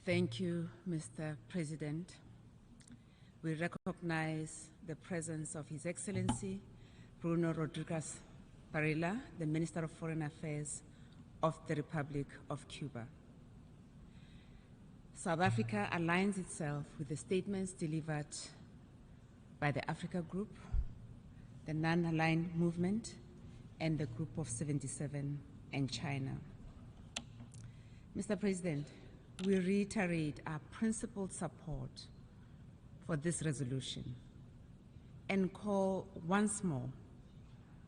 Thank you, Mr. President. We recognize the presence of His Excellency Bruno Rodriguez Parilla, the Minister of Foreign Affairs of the Republic of Cuba. South Africa aligns itself with the statements delivered by the Africa Group, the Non-Aligned Movement, and the Group of 77 and China. Mr. President, we reiterate our principled support for this resolution and call once more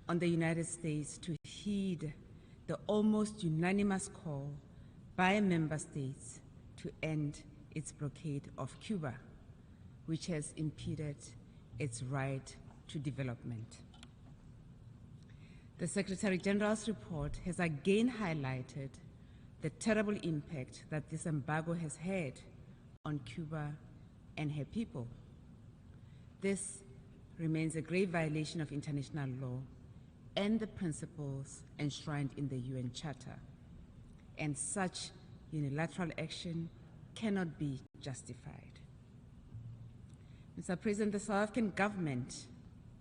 on the United States to heed the almost unanimous call by member states to end its blockade of Cuba, which has impeded its right to development. The Secretary General's report has again highlighted the terrible impact that this embargo has had on Cuba and her people. This remains a grave violation of international law and the principles enshrined in the UN Charter, and such unilateral action cannot be justified. Mr. President, the South African government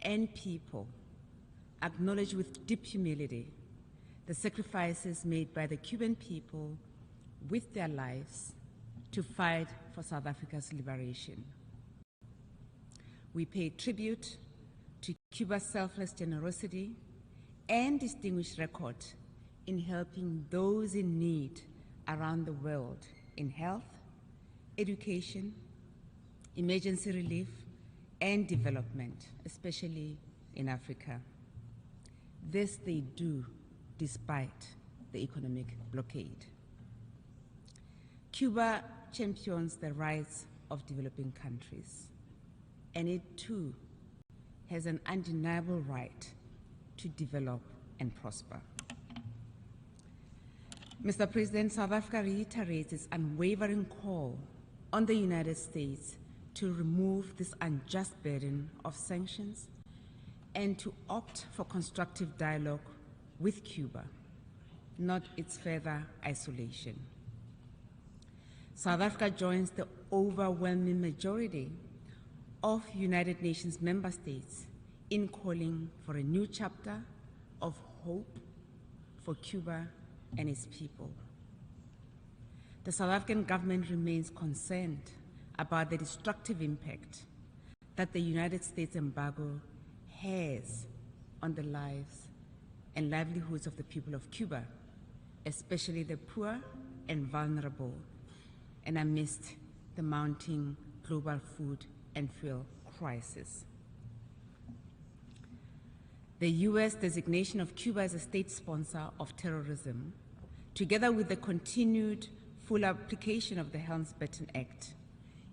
and people acknowledge with deep humility the sacrifices made by the Cuban people with their lives to fight for South Africa's liberation. We pay tribute to Cuba's selfless generosity and distinguished record in helping those in need around the world in health, education, emergency relief, and development, especially in Africa. This they do despite the economic blockade. Cuba champions the rights of developing countries, and it too has an undeniable right to develop and prosper. Mr. President, South Africa reiterates its unwavering call on the United States to remove this unjust burden of sanctions and to opt for constructive dialogue with Cuba, not its further isolation. South Africa joins the overwhelming majority of United Nations member states in calling for a new chapter of hope for Cuba and its people. The South African government remains concerned about the destructive impact that the United States embargo has on the lives and livelihoods of the people of Cuba, especially the poor and vulnerable, and amidst the mounting global food and fuel crisis. The U.S. designation of Cuba as a state sponsor of terrorism, together with the continued full application of the Helms-Burton Act,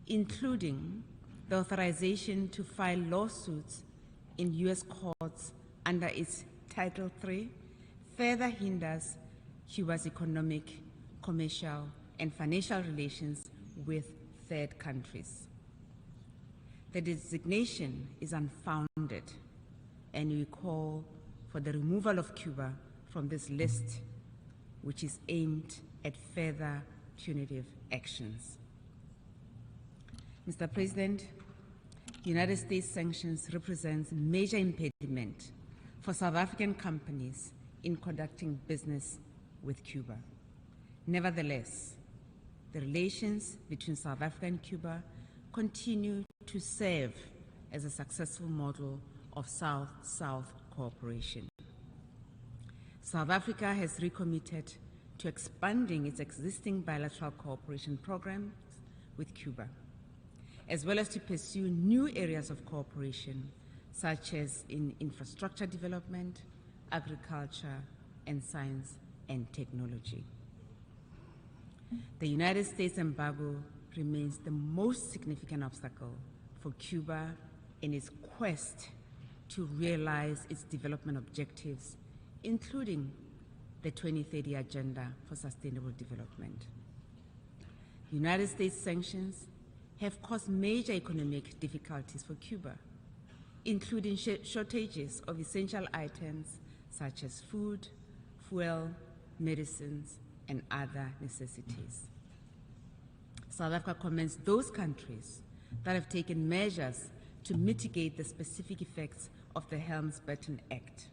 including the authorization to file lawsuits in U.S. courts under its Title III, further hinders Cuba's economic, commercial, and financial relations with third countries. The designation is unfounded, and we call for the removal of Cuba from this list, which is aimed at further punitive actions. Mr. President, United States sanctions represents a major impediment for South African companies in conducting business with Cuba. Nevertheless, the relations between South Africa and Cuba continue to serve as a successful model of South-South cooperation. South Africa has recommitted to expanding its existing bilateral cooperation programs with Cuba, as well as to pursue new areas of cooperation, such as in infrastructure development, agriculture, and science and technology. The United States embargo remains the most significant obstacle for Cuba in its quest to realize its development objectives, including the 2030 Agenda for Sustainable Development. United States sanctions have caused major economic difficulties for Cuba, including shortages of essential items such as food, fuel, medicines, and other necessities. South Africa commends those countries that have taken measures to mitigate the specific effects of the Helms-Burton Act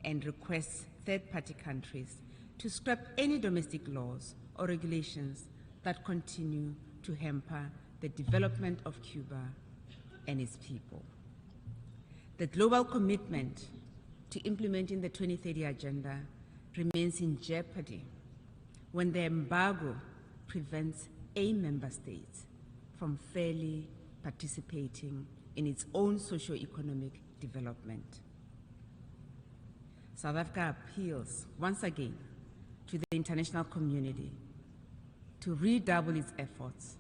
and requests third-party countries to scrap any domestic laws or regulations that continue to hamper the development of Cuba and its people. The global commitment to implementing the 2030 Agenda remains in jeopardy when the embargo prevents a member state from fairly participating in its own socio-economic development. South Africa appeals once again to the international community to redouble its efforts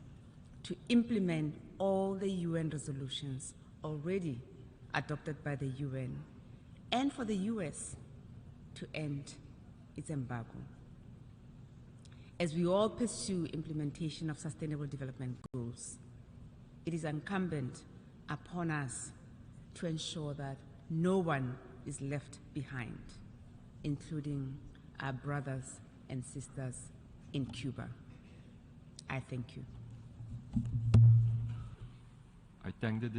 to implement all the UN resolutions already adopted by the UN and for the US to end its embargo. As we all pursue implementation of Sustainable Development Goals, it is incumbent upon us to ensure that no one is left behind, including our brothers and sisters in Cuba. I thank you. I thank the